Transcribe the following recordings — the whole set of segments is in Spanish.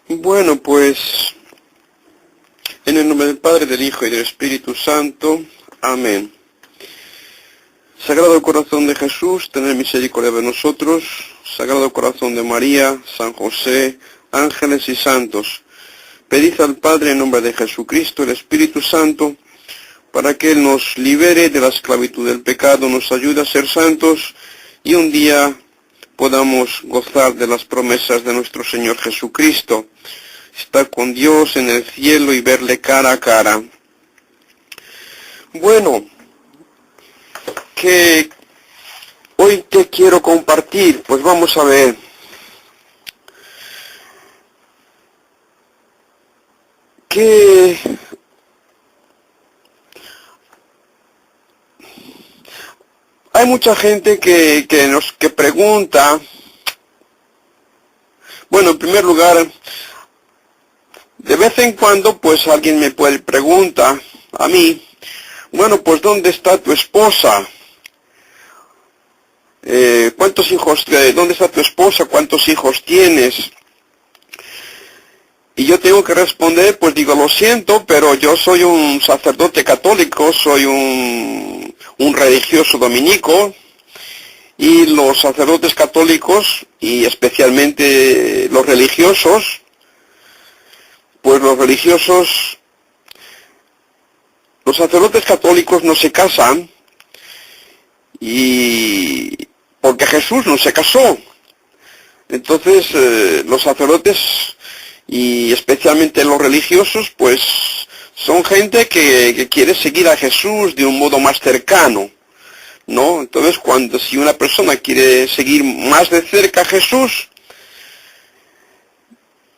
Bueno, pues en el nombre del Padre, del Hijo y del Espíritu Santo. Amén. Sagrado Corazón de Jesús, tened misericordia de nosotros. Sagrado Corazón de María, San José, ángeles y santos, pedid al Padre en nombre de Jesucristo, el Espíritu Santo, para que Él nos libere de la esclavitud del pecado, nos ayude a ser santos y un día podamos gozar de las promesas de nuestro Señor Jesucristo, estar con Dios en el cielo y verle cara a cara. Bueno, que hoy te quiero compartir, pues vamos a ver. Que hay mucha gente que pregunta. Bueno, en primer lugar, de vez en cuando pues alguien me pregunta a mí, bueno, pues ¿dónde está tu esposa? ¿Cuántos hijos, dónde está tu esposa? ¿Cuántos hijos tienes? Y yo tengo que responder, pues digo, lo siento, pero yo soy un sacerdote católico, soy un religioso dominico, y los sacerdotes católicos, y especialmente los religiosos, pues los sacerdotes católicos no se casan, y porque Jesús no se casó. Entonces, los sacerdotes, y especialmente los religiosos, pues son gente que quiere seguir a Jesús de un modo más cercano, ¿no? Entonces, si una persona quiere seguir más de cerca a Jesús,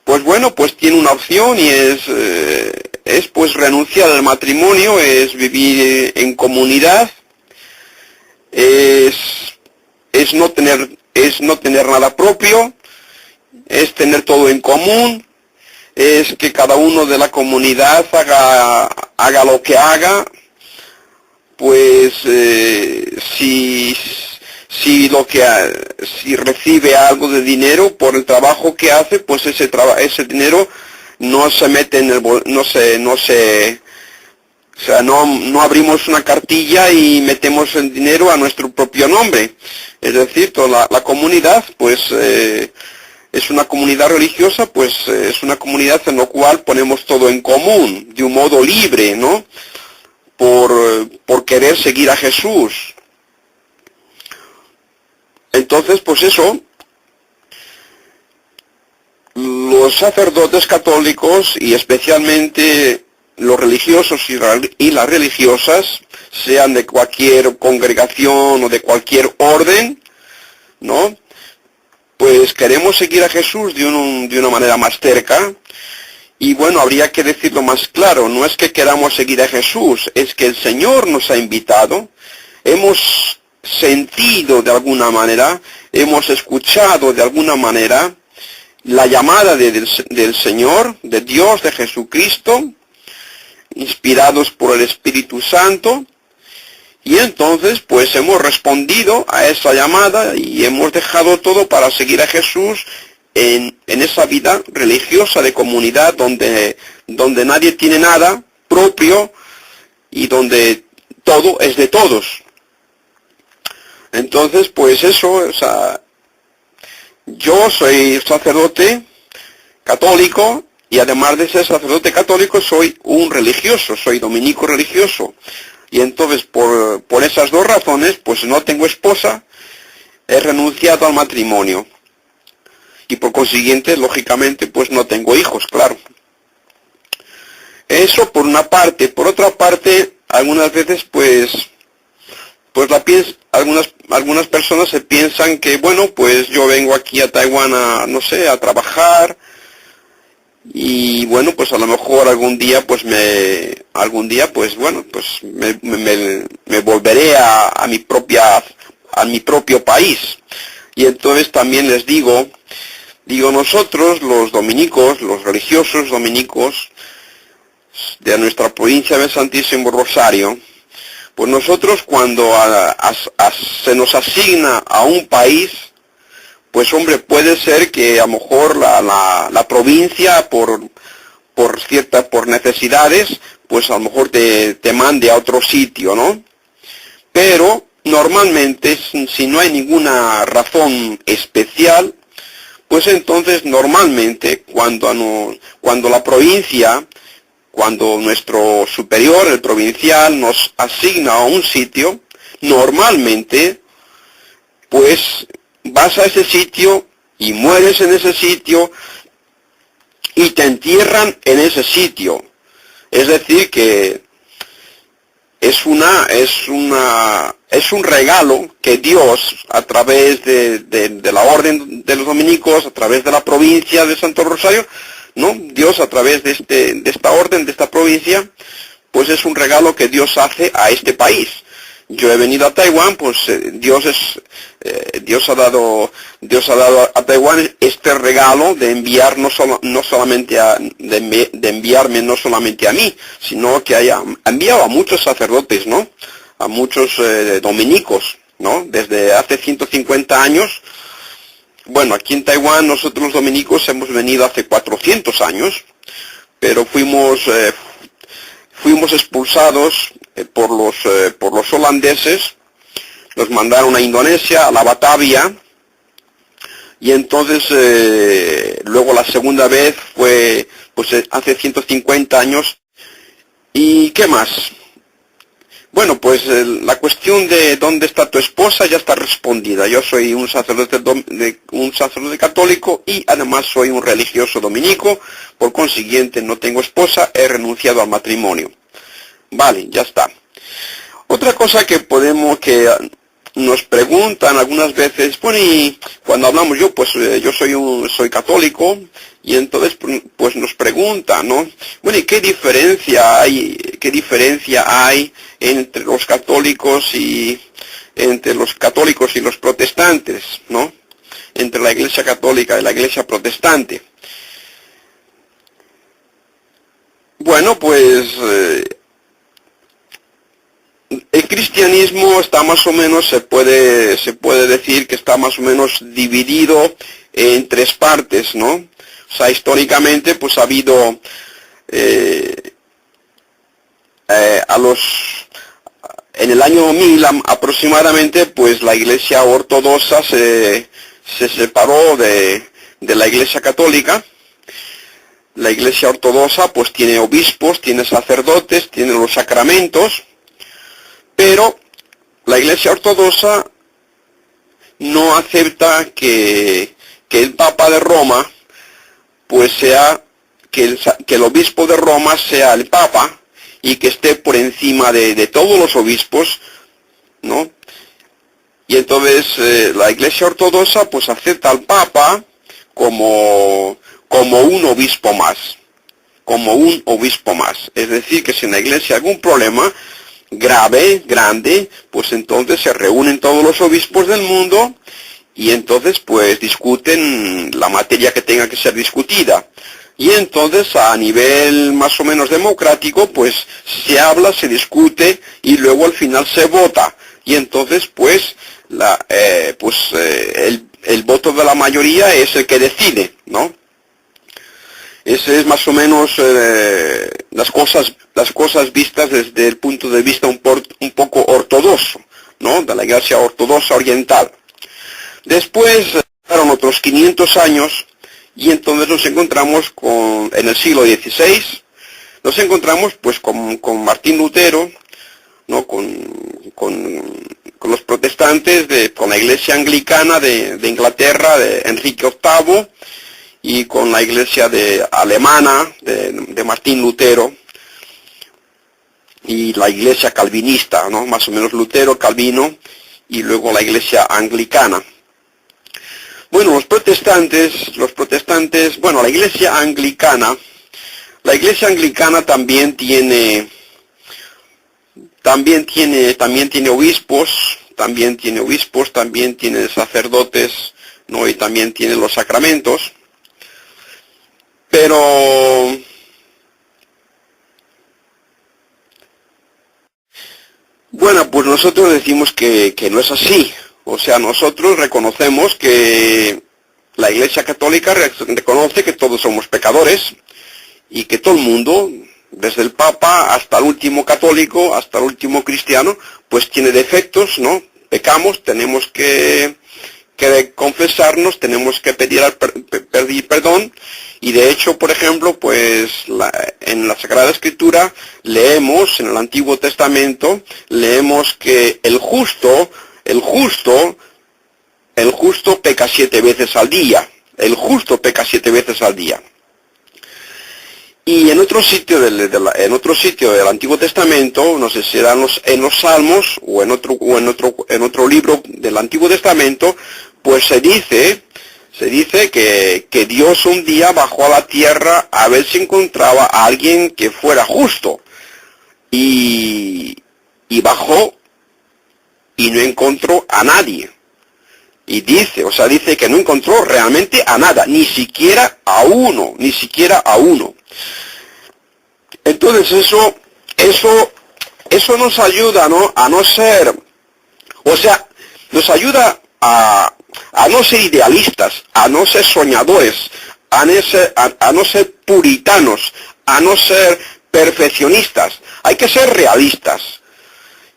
pues bueno, pues tiene una opción y es pues renunciar al matrimonio, es vivir en comunidad, es no tener nada propio, es tener todo en común, es que cada uno de la comunidad haga lo que haga, pues si recibe algo de dinero por el trabajo que hace, pues ese dinero no se mete en no abrimos una cartilla y metemos el dinero a nuestro propio nombre. Es decir, toda la comunidad, pues es una comunidad religiosa, pues es una comunidad en la cual ponemos todo en común, de un modo libre, ¿no? Por querer seguir a Jesús. Entonces, pues eso, los sacerdotes católicos y especialmente los religiosos y las religiosas, sean de cualquier congregación o de cualquier orden, ¿no? Pues queremos seguir a Jesús de una manera más cerca. Y bueno, habría que decirlo más claro, no es que queramos seguir a Jesús, es que el Señor nos ha invitado, hemos sentido de alguna manera, hemos escuchado de alguna manera la llamada del Señor, de Dios, de Jesucristo, inspirados por el Espíritu Santo, y entonces pues hemos respondido a esa llamada y hemos dejado todo para seguir a Jesús en esa vida religiosa de comunidad donde nadie tiene nada propio y donde todo es de todos. Entonces, pues eso, o sea, yo soy sacerdote católico y además de ser sacerdote católico soy un religioso, soy dominico religioso. Y entonces por esas dos razones, pues no tengo esposa, he renunciado al matrimonio. Y por consiguiente, lógicamente, pues no tengo hijos, claro. Eso por una parte. Por otra parte, algunas veces, algunas personas se piensan que, bueno, pues yo vengo aquí a Taiwán a trabajar, y bueno, pues a lo mejor algún día, pues me volveré a mi propio país. Y entonces también les digo, nosotros los dominicos, los religiosos dominicos de nuestra provincia de Santísimo Rosario, pues nosotros cuando se nos asigna a un país, pues hombre, puede ser que a lo mejor la provincia por necesidades, pues a lo mejor te mande a otro sitio, ¿no? Pero normalmente, si no hay ninguna razón especial, pues entonces normalmente cuando la provincia, cuando nuestro superior, el provincial, nos asigna a un sitio, normalmente pues vas a ese sitio y mueres en ese sitio y te entierran en ese sitio. Es decir que es un regalo que Dios, a través de la orden de los dominicos, a través de la provincia de Santo Rosario, ¿no? Dios, a través de esta orden, de esta provincia, pues es un regalo que Dios hace a este país. Yo he venido a Taiwán, pues Dios ha dado a Taiwán este regalo de enviar de enviarme no solamente a mí, sino que ha enviado a muchos sacerdotes, ¿no? A muchos dominicos, ¿no? Desde hace 150 años. Bueno, aquí en Taiwán nosotros los dominicos hemos venido hace 400 años, pero fuimos expulsados por los holandeses, nos mandaron a Indonesia, a la Batavia, y entonces luego la segunda vez fue pues hace 150 años. ¿Y qué más? Bueno, pues la cuestión de dónde está tu esposa ya está respondida. Yo soy un sacerdote católico y además soy un religioso dominico, por consiguiente no tengo esposa, he renunciado al matrimonio. Vale, ya está. Otra cosa que nos preguntan algunas veces, bueno, y cuando hablamos yo soy católico, y entonces pues nos preguntan, ¿no? Bueno, ¿y qué diferencia hay entre los católicos y los protestantes, ¿no? Entre la Iglesia católica y la Iglesia protestante. Bueno, pues el cristianismo está más o menos, se puede decir que está más o menos dividido en tres partes, ¿no? O sea, históricamente pues ha habido en el año 1000 aproximadamente, pues la Iglesia ortodoxa se separó de la Iglesia católica. La Iglesia ortodoxa pues tiene obispos, tiene sacerdotes, tiene los sacramentos, pero la Iglesia ortodoxa no acepta que el Papa de Roma pues sea, que el obispo de Roma sea el Papa y que esté por encima de todos los obispos, ¿no? Y entonces la Iglesia ortodoxa pues acepta al Papa como un obispo más, Es decir, que si en la Iglesia hay algún problema grande, pues entonces se reúnen todos los obispos del mundo y entonces pues discuten la materia que tenga que ser discutida. Y entonces a nivel más o menos democrático pues se habla, se discute y luego al final se vota. Y entonces pues el voto de la mayoría es el que decide, ¿no? Ese es más o menos las cosas vistas desde el punto de vista un poco ortodoxo, ¿no? De la Iglesia ortodoxa oriental. Después pasaron otros 500 años y entonces nos encontramos en el siglo XVI, nos encontramos pues con Martín Lutero, ¿no? Con los protestantes, con la Iglesia anglicana de Inglaterra, de Enrique VIII, y con la Iglesia alemana de Martín Lutero, y la Iglesia calvinista, ¿no? Más o menos Lutero, Calvino, y luego la Iglesia anglicana. Bueno, los protestantes, bueno, la Iglesia anglicana también tiene obispos, también tiene sacerdotes, ¿no? Y también tiene los sacramentos. Pero bueno, pues nosotros decimos que no es así. O sea, nosotros reconocemos que la Iglesia Católica reconoce que todos somos pecadores y que todo el mundo, desde el Papa hasta el último católico, hasta el último cristiano, pues tiene defectos, ¿no? Pecamos, tenemos que confesarnos, tenemos que pedir perdón, y de hecho, por ejemplo, pues en la Sagrada Escritura leemos, en el Antiguo Testamento, leemos que el justo peca 7 veces al día. El justo peca 7 veces al día. Y en otro sitio del Antiguo Testamento, no sé si era en los Salmos o en otro libro del Antiguo Testamento, pues se dice que Dios un día bajó a la tierra a ver si encontraba a alguien que fuera justo. Y bajó y no encontró a nadie. Y dice que no encontró realmente a nada, ni siquiera a uno. Entonces eso nos ayuda, ¿no? A no ser, nos ayuda a no ser idealistas, a no ser soñadores, a no ser puritanos, a no ser perfeccionistas. Hay que ser realistas.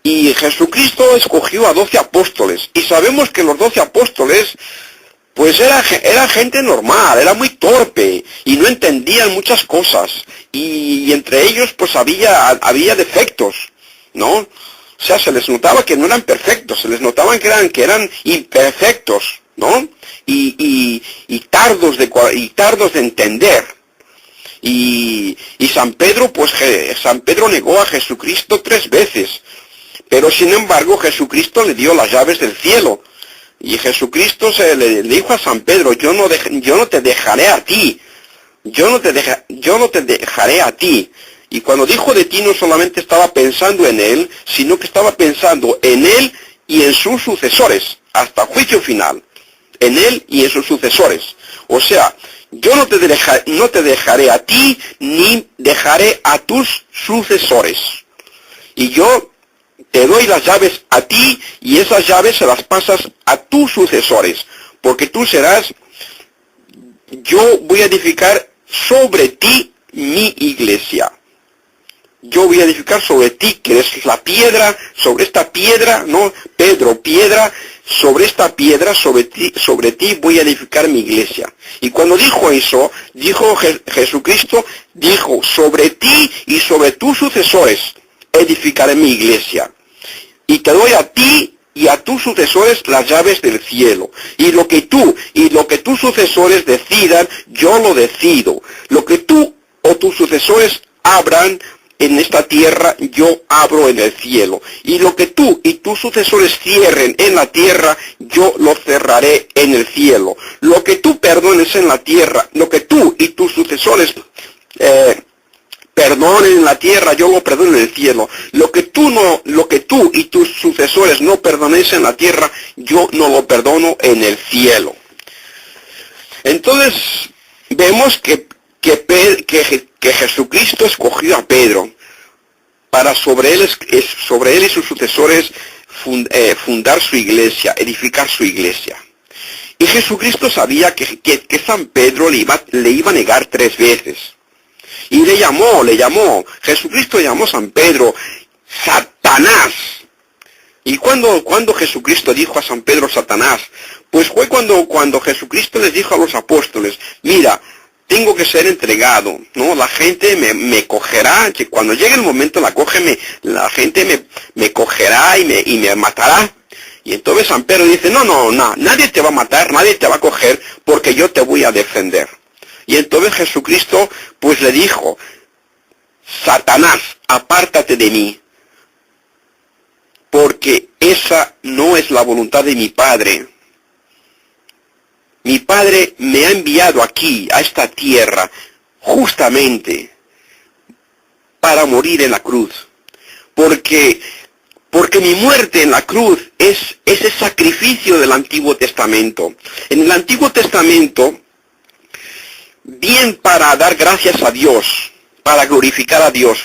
Y Jesucristo escogió a 12 apóstoles, y sabemos que los 12 apóstoles, pues era gente normal, era muy torpe, y no entendían muchas cosas, y entre ellos pues había defectos, ¿no? O sea, se les notaba que no eran perfectos, se les notaba que eran imperfectos, ¿no? Y tardos de entender. Y San Pedro, pues San Pedro negó a Jesucristo 3 veces. Pero sin embargo Jesucristo le dio las llaves del cielo. Y Jesucristo le dijo a San Pedro, yo no te dejaré a ti. Yo no te dejaré a ti. Y cuando dijo de ti no solamente estaba pensando en él, sino que estaba pensando en él y en sus sucesores, hasta juicio final. En él y en sus sucesores. O sea, yo no te dejaré a ti, ni dejaré a tus sucesores. Y yo te doy las llaves a ti, y esas llaves se las pasas a tus sucesores, porque tú serás, yo voy a edificar sobre ti mi iglesia. Yo voy a edificar sobre ti, que eres la piedra, sobre esta piedra, ¿no? Pedro, piedra, sobre esta piedra, sobre ti voy a edificar mi iglesia. Y cuando dijo eso, Jesucristo, dijo, sobre ti y sobre tus sucesores edificaré mi iglesia. Y te doy a ti y a tus sucesores las llaves del cielo. Y lo que tus sucesores decidan, yo lo decido. Lo que tú o tus sucesores abran en esta tierra, yo abro en el cielo. Y lo que tú y tus sucesores cierren en la tierra, yo lo cerraré en el cielo. Lo que tú perdones en la tierra, lo que tú y tus sucesores perdonen en la tierra, yo lo perdono en el cielo. Lo que tú y tus sucesores no perdonéis en la tierra, yo no lo perdono en el cielo. Entonces, vemos que Jesucristo escogió a Pedro para sobre él y sus sucesores fundar su iglesia, edificar su iglesia. Y Jesucristo sabía que San Pedro le iba a negar 3 veces. Y le llamó, Jesucristo llamó a San Pedro, Satanás. Y cuando Jesucristo dijo a San Pedro Satanás, pues fue cuando Jesucristo les dijo a los apóstoles, mira, tengo que ser entregado, ¿no? La gente me cogerá, que cuando llegue el momento la gente me cogerá y me matará. Y entonces San Pedro dice, no, nadie te va a matar, nadie te va a coger, porque yo te voy a defender. Y entonces Jesucristo pues le dijo, Satanás, apártate de mí, porque esa no es la voluntad de mi Padre. Mi Padre me ha enviado aquí, a esta tierra, justamente para morir en la cruz. Porque mi muerte en la cruz es ese sacrificio del Antiguo Testamento. En el Antiguo Testamento, bien para dar gracias a Dios, para glorificar a Dios,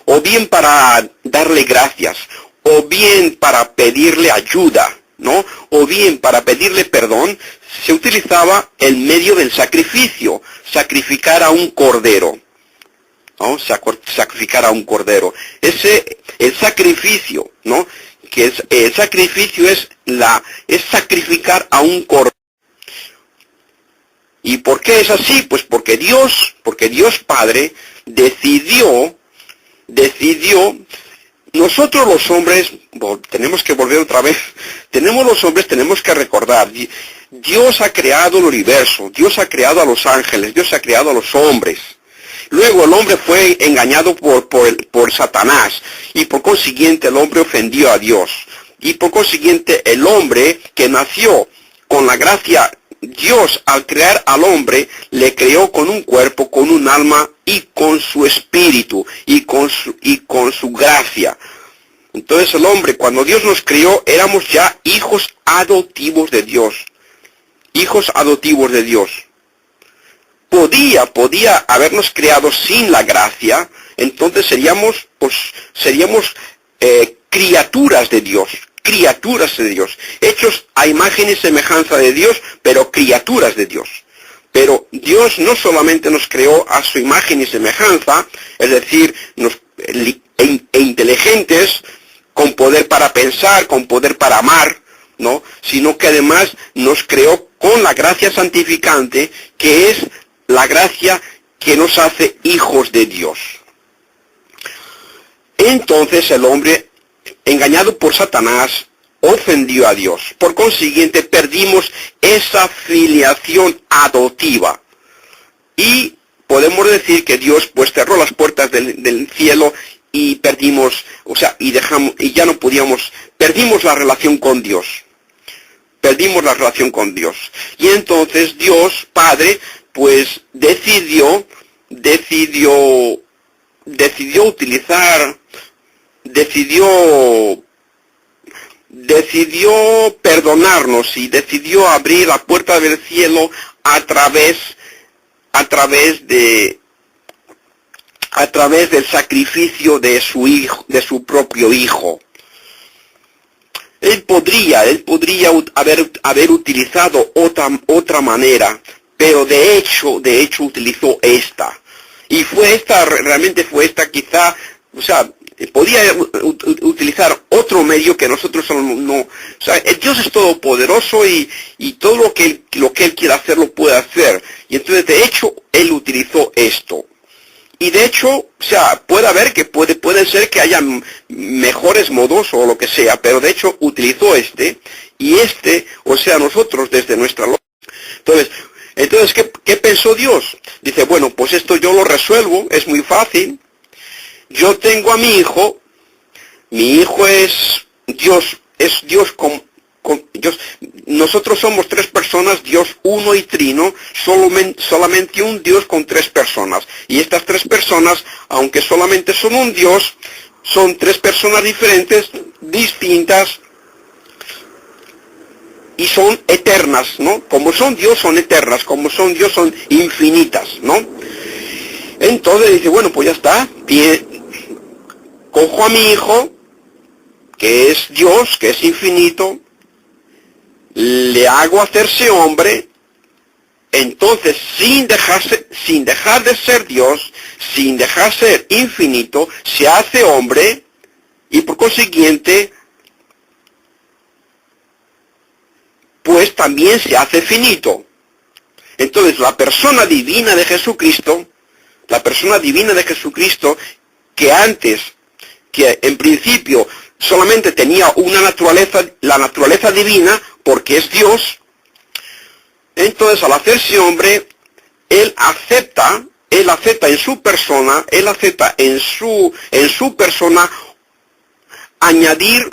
o bien para darle gracias, o bien para pedirle ayuda, ¿no? O bien para pedirle perdón, se utilizaba el medio del sacrificio, sacrificar a un cordero, ¿no? Sacrificar a un cordero. El sacrificio, ¿no? El sacrificio es sacrificar a un cordero. ¿Y por qué es así? Pues porque Dios Padre decidió, nosotros los hombres, tenemos que volver otra vez, tenemos que recordar, Dios ha creado el universo, Dios ha creado a los ángeles, Dios ha creado a los hombres. Luego el hombre fue engañado por Satanás, y por consiguiente el hombre ofendió a Dios. Y por consiguiente el hombre que nació con la gracia, Dios al crear al hombre, le creó con un cuerpo, con un alma y con su espíritu y con su gracia. Entonces el hombre, cuando Dios nos crió, éramos ya hijos adoptivos de Dios. Hijos adoptivos de Dios. Podía habernos creado sin la gracia, entonces seríamos criaturas de Dios. Criaturas de Dios, hechos a imagen y semejanza de Dios, pero criaturas de Dios. Pero Dios no solamente nos creó a su imagen y semejanza, es decir, inteligentes, con poder para pensar, con poder para amar, ¿no? Sino que además nos creó con la gracia santificante, que es la gracia que nos hace hijos de Dios. Entonces el hombre, engañado por Satanás, ofendió a Dios. Por consiguiente, perdimos esa filiación adoptiva. Y podemos decir que Dios pues cerró las puertas del cielo y perdimos, perdimos la relación con Dios. Perdimos la relación con Dios. Y entonces Dios, Padre, pues decidió perdonarnos y decidió abrir la puerta del cielo a través del sacrificio de su hijo, de su propio hijo. Él podría haber utilizado otra manera, pero de hecho utilizó esta. Y realmente fue esta quizá, podía utilizar otro medio que nosotros no. Dios es todopoderoso y todo lo que Él quiera hacer lo puede hacer. Y entonces de hecho Él utilizó esto. Y de hecho, puede ser que haya mejores modos o lo que sea, pero de hecho utilizó nosotros desde nuestra lógica. Entonces, ¿qué pensó Dios? Dice, bueno, pues esto yo lo resuelvo, es muy fácil. Yo tengo a mi hijo es Dios con Dios. Nosotros somos tres personas, Dios uno y trino, solamente un Dios con tres personas. Y estas tres personas, aunque solamente son un Dios, son tres personas diferentes, distintas, y son eternas, ¿no? Como son Dios, son eternas, como son Dios, son infinitas, ¿no? Entonces dice, bueno, pues ya está, cojo a mi hijo, que es Dios, que es infinito, le hago hacerse hombre, entonces sin dejar de ser Dios, sin dejar de ser infinito, se hace hombre, y por consiguiente, pues también se hace finito. Entonces la persona divina de Jesucristo, que en principio solamente tenía la naturaleza divina, porque es Dios, entonces al hacerse hombre, Él acepta en su persona, añadir,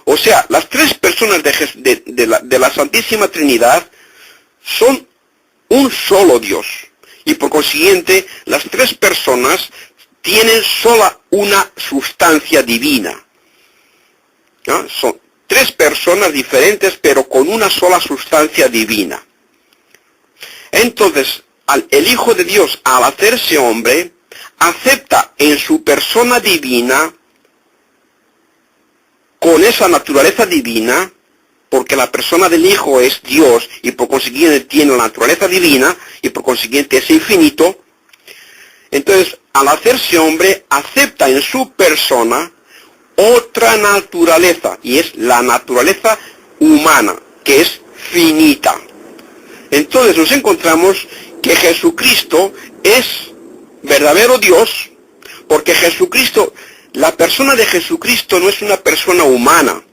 o sea, las tres personas de la Santísima Trinidad son un solo Dios. Y por consiguiente, las tres personas tienen sola una sustancia divina. ¿No? Son tres personas diferentes, pero con una sola sustancia divina. Entonces, el Hijo de Dios, al hacerse hombre, acepta en su persona divina con esa naturaleza divina, porque la persona del Hijo es Dios y por consiguiente tiene la naturaleza divina y por consiguiente es infinito. Entonces, al hacerse hombre, acepta en su persona otra naturaleza, y es la naturaleza humana, que es finita. Entonces nos encontramos que Jesucristo es verdadero Dios, porque Jesucristo, la persona de Jesucristo no es una persona humana,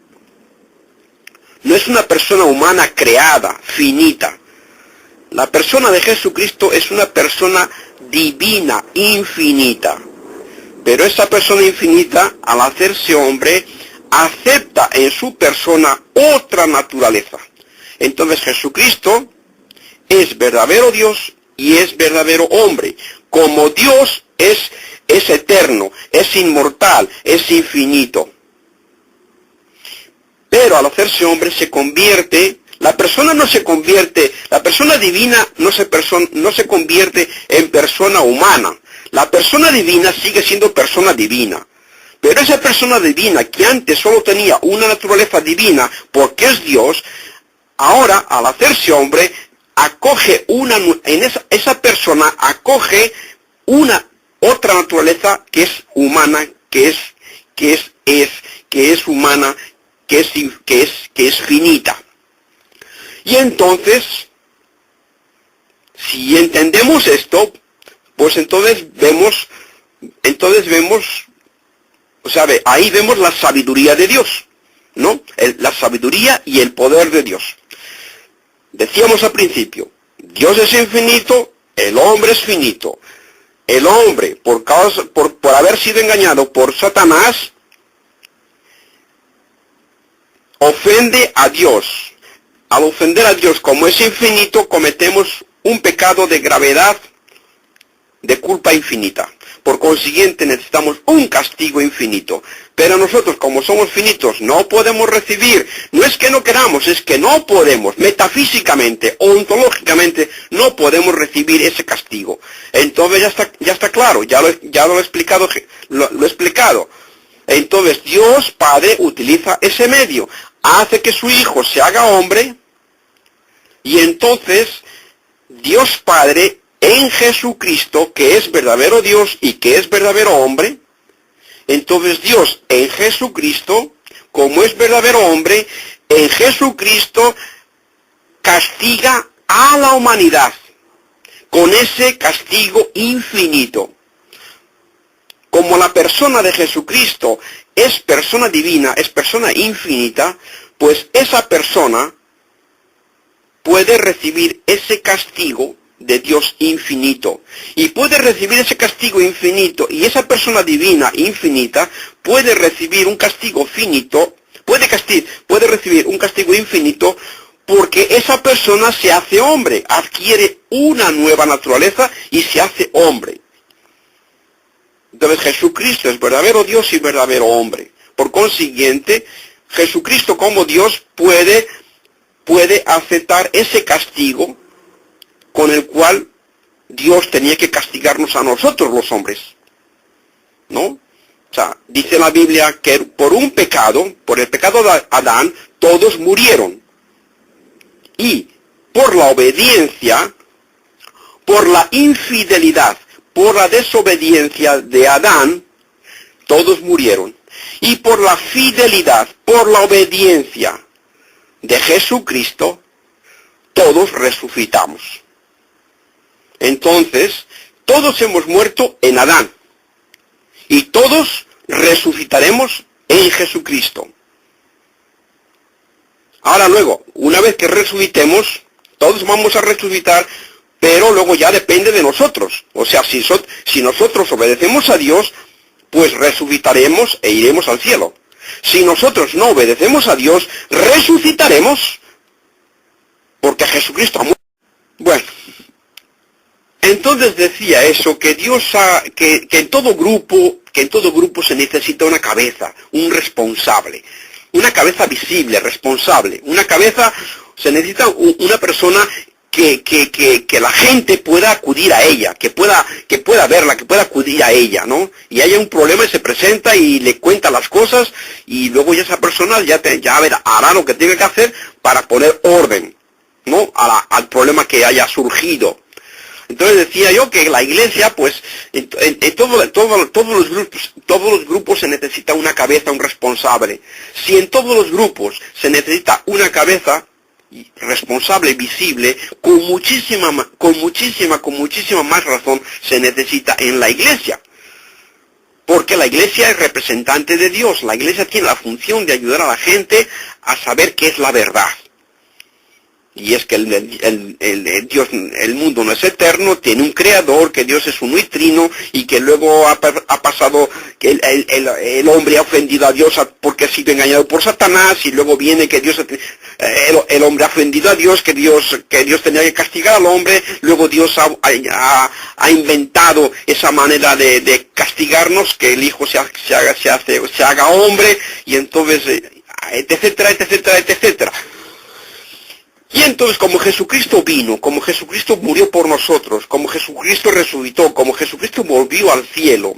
no es una persona humana creada, finita. La persona de Jesucristo es una persona divina, infinita. Pero esa persona infinita, al hacerse hombre, acepta en su persona otra naturaleza. Entonces Jesucristo es verdadero Dios y es verdadero hombre. Como Dios es eterno, es inmortal, es infinito. Pero al hacerse hombre se convierte, la persona no se convierte, la persona divina no se convierte en persona humana. La persona divina sigue siendo persona divina. Pero esa persona divina que antes solo tenía una naturaleza divina porque es Dios, ahora al hacerse hombre, acoge esa persona acoge una otra naturaleza que es humana, que es humana, que es finita. Y entonces, si entendemos esto, pues entonces vemos, o sea, ahí vemos la sabiduría de Dios, ¿no? La sabiduría y el poder de Dios. Decíamos al principio, Dios es infinito, el hombre es finito. El hombre, por haber sido engañado por Satanás, ofende a Dios. Al ofender a Dios, como es infinito, cometemos un pecado de gravedad, de culpa infinita. Por consiguiente, necesitamos un castigo infinito. Pero nosotros, como somos finitos, no podemos recibir. No es que no queramos, es que no podemos. Metafísicamente, ontológicamente, no podemos recibir ese castigo. Entonces ya está claro, ya lo he explicado. Entonces Dios Padre utiliza ese medio. Hace que su Hijo se haga hombre. Y entonces Dios Padre en Jesucristo, que es verdadero Dios y que es verdadero hombre, entonces Dios en Jesucristo, como es verdadero hombre, en Jesucristo castiga a la humanidad con ese castigo infinito. Como la persona de Jesucristo es persona divina, es persona infinita, pues esa persona puede recibir ese castigo de Dios infinito. Y puede recibir ese castigo infinito, y esa persona divina infinita puede recibir un castigo finito, puede recibir un castigo infinito, porque esa persona se hace hombre, adquiere una nueva naturaleza y se hace hombre. Entonces Jesucristo es verdadero Dios y verdadero hombre. Por consiguiente, Jesucristo como Dios puede aceptar ese castigo con el cual Dios tenía que castigarnos a nosotros los hombres, ¿no? O sea, dice la Biblia que por el pecado de Adán, todos murieron. Y por la obediencia, por la infidelidad, por la desobediencia de Adán, todos murieron. Y por la fidelidad, por la obediencia de Jesucristo, todos resucitamos. Entonces, todos hemos muerto en Adán. Y todos resucitaremos en Jesucristo. Ahora luego, una vez que resucitemos, todos vamos a resucitar, pero luego ya depende de nosotros. O sea, si nosotros obedecemos a Dios, pues resucitaremos e iremos al cielo. Si nosotros no obedecemos a Dios, resucitaremos, porque Jesucristo ha muerto. Bueno, entonces decía eso, que que en todo grupo se necesita una cabeza, un responsable, una cabeza visible, responsable, se necesita una persona que la gente pueda acudir a ella, que pueda verla, que pueda acudir a ella, ¿no? Y haya un problema y se presenta y le cuenta las cosas y luego ya esa persona ya hará lo que tiene que hacer para poner orden, ¿no? Al problema que haya surgido. Entonces decía yo que la iglesia, pues, en todos los grupos se necesita una cabeza, un responsable. Si en todos los grupos se necesita una cabeza responsable, visible, con muchísima más razón se necesita en la iglesia. Porque la iglesia es representante de Dios. La iglesia tiene la función de ayudar a la gente a saber qué es la verdad. Y es que Dios, el mundo no es eterno, tiene un creador, que Dios es uno y trino, y que luego ha pasado, que el hombre ha ofendido a Dios porque ha sido engañado por Satanás, y luego viene que Dios, el hombre ha ofendido a Dios, que Dios tenía que castigar al hombre, luego Dios ha inventado esa manera de castigarnos, que el Hijo se haga hombre, y entonces, etcétera, etcétera, etcétera. Y entonces, como Jesucristo vino, como Jesucristo murió por nosotros, como Jesucristo resucitó, como Jesucristo volvió al cielo,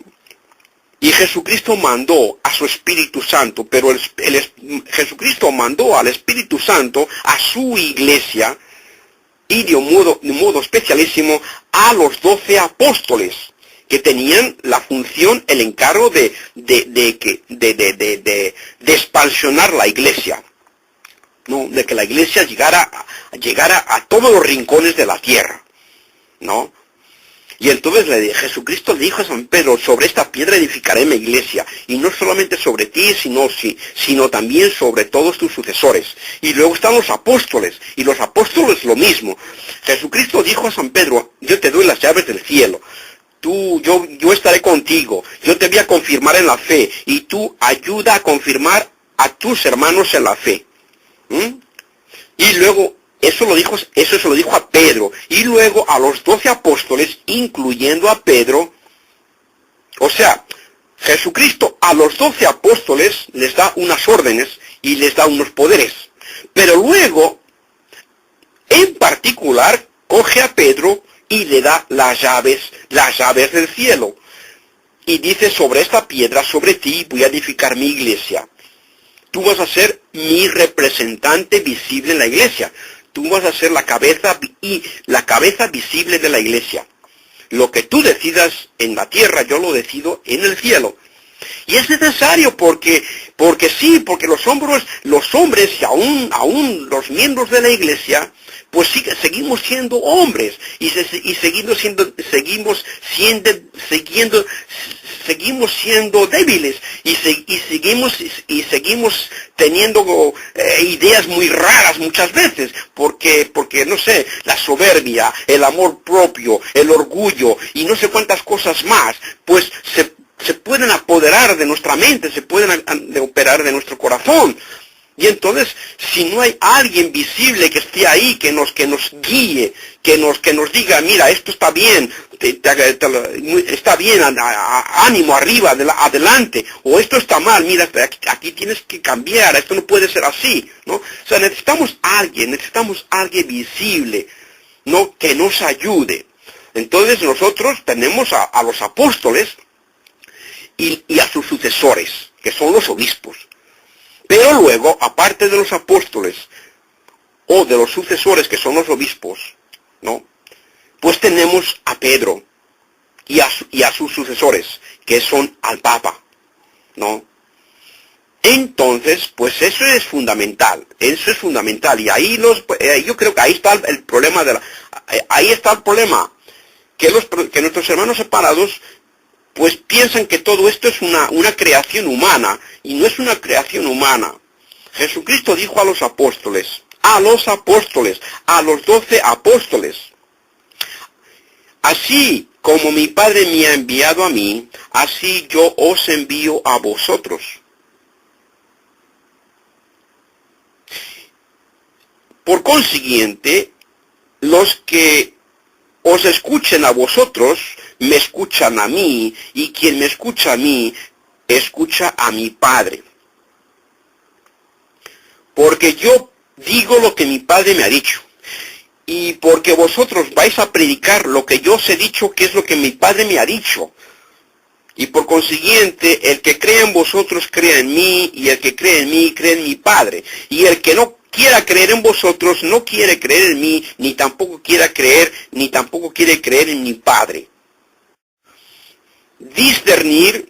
y Jesucristo mandó a su Espíritu Santo, pero Jesucristo mandó al Espíritu Santo a su iglesia, y de un modo especialísimo a los 12 apóstoles, que tenían la función, el encargo de expansionar la iglesia. ¿No? De que la iglesia llegara a todos los rincones de la tierra, ¿no? Y entonces Jesucristo le dijo a San Pedro: sobre esta piedra edificaré mi iglesia, y no solamente sobre ti, sino también sobre todos tus sucesores. Y luego están los apóstoles, y los apóstoles lo mismo. Jesucristo dijo a San Pedro: yo te doy las llaves del cielo. Yo estaré contigo, yo te voy a confirmar en la fe, y tú ayuda a confirmar a tus hermanos en la fe. Y luego, eso se lo dijo a Pedro, y luego a los 12 apóstoles, incluyendo a Pedro. O sea, Jesucristo a los 12 apóstoles les da unas órdenes y les da unos poderes, pero luego, en particular, coge a Pedro y le da las llaves del cielo, y dice: sobre esta piedra, sobre ti, voy a edificar mi iglesia. Tú vas a ser mi representante visible en la iglesia. Tú vas a ser la cabeza visible de la iglesia. Lo que tú decidas en la tierra, yo lo decido en el cielo. Y es necesario porque los hombres y aún los miembros de la iglesia, pues seguimos siendo hombres y seguimos siendo débiles y seguimos teniendo ideas muy raras muchas veces, porque no sé, la soberbia, el amor propio, el orgullo y no sé cuántas cosas más, pues se pueden apoderar de nuestra mente, se pueden operar de nuestro corazón. Y entonces, si no hay alguien visible que esté ahí, que nos guíe, que nos diga: mira, esto está bien, está bien, ánimo, arriba, adelante, o esto está mal, mira, aquí tienes que cambiar, esto no puede ser así, ¿no? O sea, necesitamos alguien visible, ¿no? Que nos ayude. Entonces nosotros tenemos a los apóstoles y a sus sucesores, que son los obispos. Pero luego, aparte de los apóstoles o de los sucesores, que son los obispos, ¿no? Pues tenemos a Pedro y a sus sucesores, que son al Papa, ¿no? Entonces, pues eso es fundamental, y ahí yo creo que ahí está el problema que nuestros hermanos separados pues piensan que todo esto es una creación humana, y no es una creación humana. Jesucristo dijo a los apóstoles, a los 12 apóstoles: así como mi Padre me ha enviado a mí, así yo os envío a vosotros. Por consiguiente, los que os escuchen a vosotros, me escuchan a mí, y quien me escucha a mí, escucha a mi Padre. Porque yo digo lo que mi Padre me ha dicho, y porque vosotros vais a predicar lo que yo os he dicho, que es lo que mi Padre me ha dicho. Y por consiguiente, el que cree en vosotros cree en mí, y el que cree en mí cree en mi Padre. Y el que no quiera creer en vosotros no quiere creer en mí, ni tampoco quiere creer en mi Padre. Discernir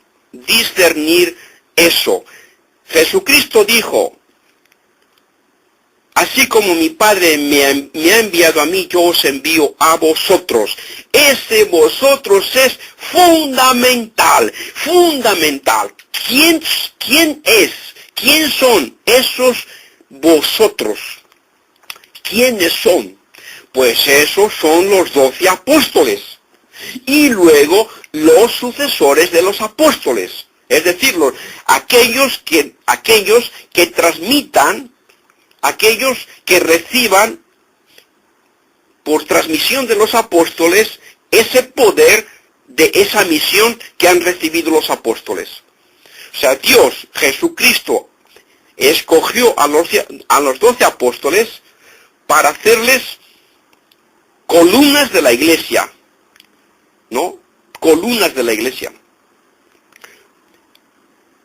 eso. Jesucristo dijo, así como mi Padre me ha enviado a mí, yo os envío a vosotros. Ese vosotros es fundamental. ¿Quién es? ¿Quién son esos vosotros? ¿Quiénes son? Pues esos son los 12 apóstoles. Y luego los sucesores de los apóstoles. Es decir, aquellos que transmitan, aquellos que reciban por transmisión de los apóstoles ese poder de esa misión que han recibido los apóstoles. O sea, Dios, Jesucristo, escogió a los 12 apóstoles para hacerles columnas de la iglesia, ¿no? Columnas de la iglesia.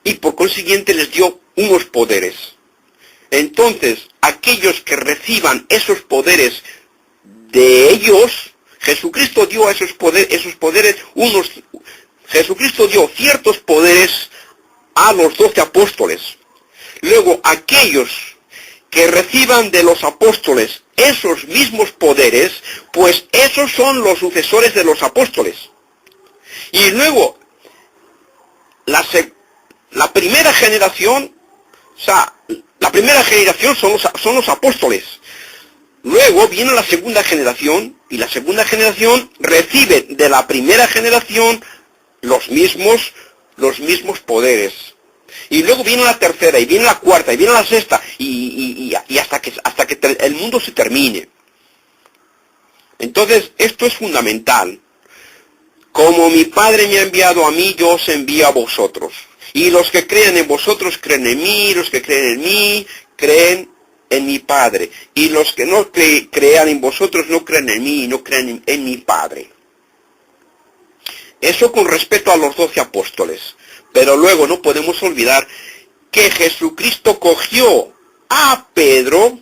Y por consiguiente les dio unos poderes. Entonces, aquellos que reciban esos poderes de ellos, Jesucristo dio Jesucristo dio ciertos poderes a los 12 apóstoles. Luego, aquellos que reciban de los apóstoles esos mismos poderes, pues esos son los sucesores de los apóstoles. Y luego, la primera generación, o sea, la primera generación son los apóstoles. Luego viene la segunda generación, y la segunda generación recibe de la primera generación los mismos poderes. Y luego viene la tercera, y viene la cuarta, y viene la sexta, y hasta que el mundo se termine. Entonces, esto es fundamental. Como mi Padre me ha enviado a mí, yo os envío a vosotros. Y los que creen en vosotros creen en mí, los que creen en mí creen en mi Padre. Y los que no crean en vosotros no creen en mí, no creen en mi Padre. Eso con respecto a los 12 apóstoles. Pero luego no podemos olvidar que Jesucristo cogió a Pedro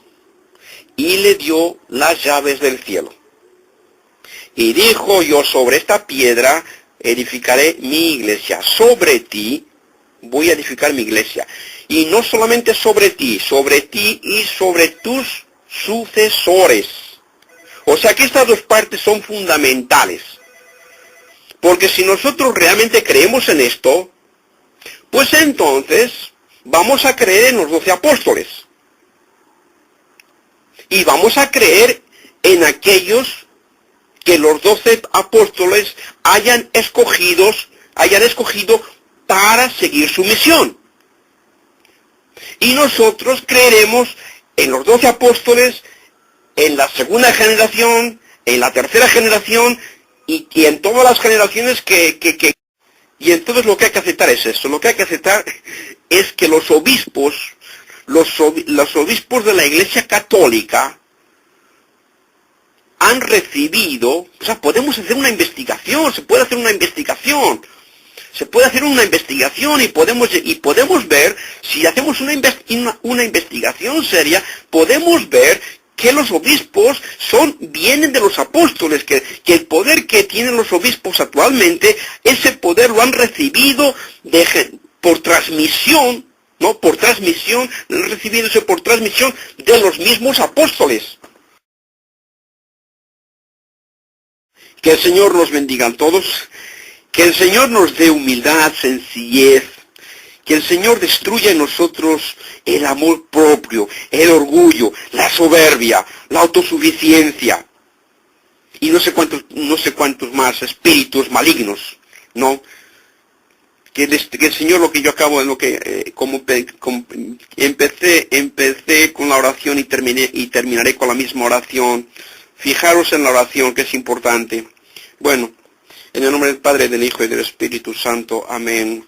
y le dio las llaves del cielo. Y dijo, yo sobre esta piedra edificaré mi iglesia. Sobre ti voy a edificar mi iglesia. Y no solamente sobre ti y sobre tus sucesores. O sea que estas dos partes son fundamentales. Porque si nosotros realmente creemos en esto, pues entonces vamos a creer en los 12 apóstoles. Y vamos a creer en aquellos que los 12 apóstoles hayan escogido para seguir su misión. Y nosotros creeremos en los 12 apóstoles, en la segunda generación, en la tercera generación, y en todas las generaciones y entonces lo que hay que aceptar es esto. Lo que hay que aceptar es que los obispos de la Iglesia Católica han recibido, o sea, podemos hacer una investigación, se puede hacer una investigación y podemos ver, si hacemos una investigación seria, podemos ver que los obispos vienen de los apóstoles, que el poder que tienen los obispos actualmente, ese poder lo han recibido por transmisión, ¿no? Por transmisión, lo han recibido por transmisión de los mismos apóstoles. Que el Señor los bendiga a todos, que el Señor nos dé humildad, sencillez, que el Señor destruya en nosotros el amor propio, el orgullo, la soberbia, la autosuficiencia y no sé cuántos más espíritus malignos, ¿no? Que el Señor, lo que yo acabo, empecé con la oración y terminaré con la misma oración. Fijaros en la oración, que es importante. Bueno, en el nombre del Padre, del Hijo y del Espíritu Santo. Amén.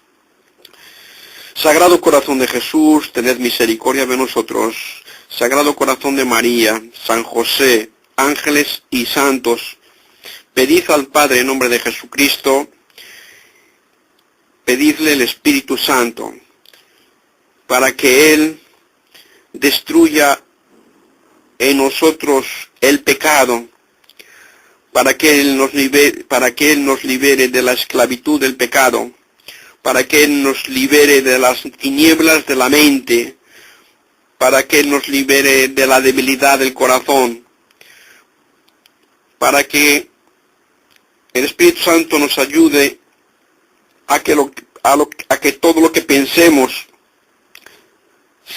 Sagrado Corazón de Jesús, tened misericordia de nosotros. Sagrado Corazón de María, San José, ángeles y santos. Pedid al Padre en nombre de Jesucristo, pedidle el Espíritu Santo, para que Él destruya en nosotros el pecado, para que Él nos libere de la esclavitud del pecado, para que Él nos libere de las tinieblas de la mente, para que Él nos libere de la debilidad del corazón, para que el Espíritu Santo nos ayude a que todo lo que pensemos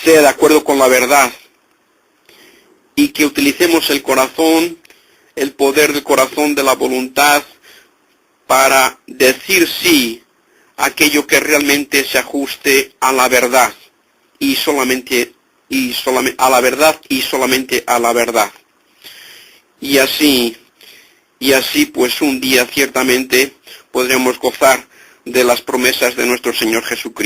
sea de acuerdo con la verdad, y que utilicemos el corazón, el poder del corazón, de la voluntad, para decir sí a aquello que realmente se ajuste a la verdad, y solamente a la verdad y solamente a la verdad. Y así pues un día ciertamente podremos gozar de las promesas de nuestro Señor Jesucristo.